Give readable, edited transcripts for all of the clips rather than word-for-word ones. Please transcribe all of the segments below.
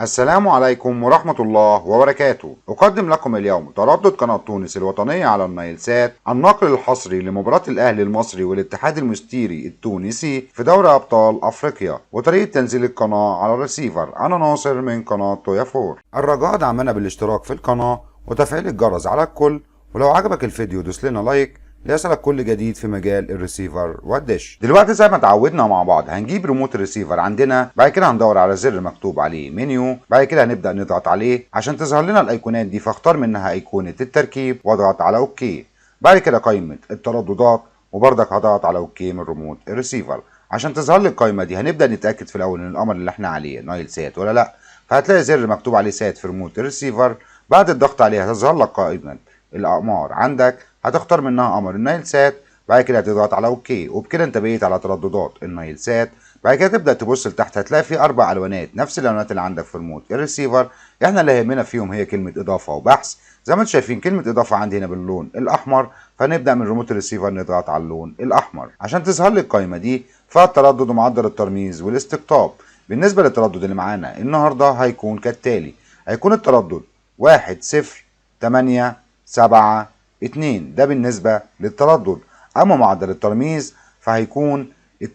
السلام عليكم ورحمة الله وبركاته. أقدم لكم اليوم تردد قناة تونس الوطنية على النايل سات النقل الحصري لمباراة الأهلي المصري والاتحاد المستيري التونسي في دوري أبطال أفريقيا، وطريقة تنزيل القناة على الريسيفر. أنا ناصر من قناة تويا فور. الرجاء دعمنا بالاشتراك في القناة وتفعيل الجرس على الكل، ولو عجبك الفيديو دوس لنا لايك ليصلك كل جديد في مجال الريسيفر والدش. دلوقتي زي ما اتعودنا مع بعض هنجيب ريموت الريسيفر عندنا، بعد كده هندور على زر مكتوب عليه منيو، بعد كده هنبدا نضغط عليه عشان تظهر لنا الايقونات دي، فاختار منها ايقونه التركيب واضغط على اوكي. بعد كده قائمه الترددات، وبرضك هضغط على اوكي من ريموت الريسيفر عشان تظهر لي القائمه دي. هنبدا نتاكد في الاول ان القمر اللي احنا عليه نايل سات ولا لا، فهتلاقي زر مكتوب عليه سات في ريموت الريسيفر. بعد الضغط عليه هتظهر لك قائمه الاقمار عندك، هتختار منها قمر النايل سات، بعد كده هتضغط على اوكي، وبكده انت بقيت على ترددات النايل سات. بعد كده تبدا تبص لتحت، هتلاقي في 4 الوانات نفس الالوانات اللي عندك في ريموت الريسيفر. احنا اللي يهمنا فيهم هي كلمه اضافه وبحث. زي ما انتم شايفين كلمه اضافه عندي هنا باللون الاحمر، فنبدا من ريموت الريسيفر نضغط على اللون الاحمر عشان تظهر لي القائمه دي فيها التردد ومعدل الترميز والاستقطاب. بالنسبه للتردد اللي معانا النهارده هيكون كالتالي: هيكون التردد 10872، ده بالنسبة للتردد. أما معدل الترميز فهيكون 27500،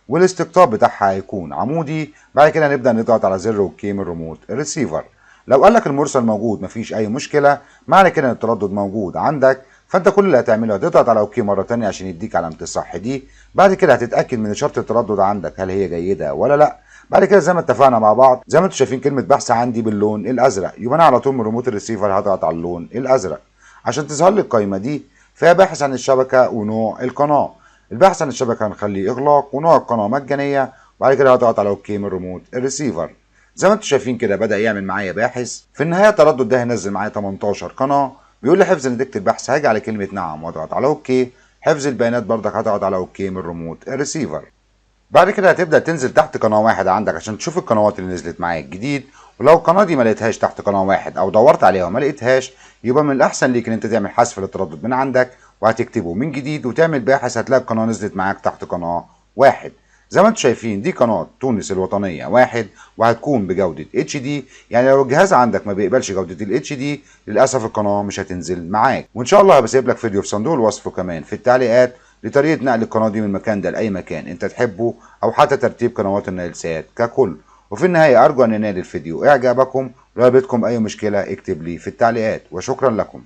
والاستقطاب بتاعها هيكون عمودي. بعد كده نبدأ نضغط على زر اوكي من ريموت الريسيفر. لو قال لك المرسل موجود مفيش أي مشكلة، معنى كده إن التردد موجود عندك، فأنت كل اللي هتعمله هتضغط على اوكي مرة تانية عشان يديك علامة الصح دي. بعد كده هتتأكد من إشارة التردد عندك هل هي جيدة ولا لأ. بعد كده زي ما اتفقنا مع بعض، زي ما انتم شايفين كلمه بحث عندي باللون الازرق، يبقى انا على طول من ريموت الريسيفر هضغط على اللون الازرق عشان تظهر لي القائمه دي فيها باحث عن الشبكه ونوع القناه. البحث عن الشبكه هنخليه اغلاق، ونوع القناه مجانيه. بعد كده هضغط على اوكي من ريموت الريسيفر. زي ما انتم شايفين كده بدا يعمل معايا باحث. في النهايه التردد ده هينزل معايا 18 قناه. بيقول لي حفظ نتيجه البحث، هاجي على كلمه نعم واضغط على اوكي. حفظ البيانات برضك هضغط على اوكي من ريموت الريسيفر. بعد كده هتبدأ تنزل تحت قناة واحد عندك عشان تشوف القنوات اللي نزلت معاك جديد. ولو القناة دي ما لقيتهاش تحت قناة واحد او دورت عليها وما لقيتهاش، يبقى من الاحسن ليك ان انت تعمل حذف للتردد من عندك وهتكتبه من جديد وتعمل باحث، هتلاقي القناة نزلت معاك تحت قناة واحد. زي ما انتم شايفين دي قناة تونس الوطنية واحد، وهتكون بجودة HD. يعني لو الجهاز عندك ما بيقبلش جودة ال HD للأسف القناة مش هتنزل معاك. وإن شاء الله هبسيب لك فيديو في صندوق الوصف وكمان في التعليقات لطريقة نقل القناة دي من مكان ده لأي مكان أنت تحبه، أو حتى ترتيب قنوات النايل سات ككل. وفي النهاية أرجو أن ينال الفيديو إعجابكم، ولو قابلتكم أي مشكلة اكتب لي في التعليقات، وشكرا لكم.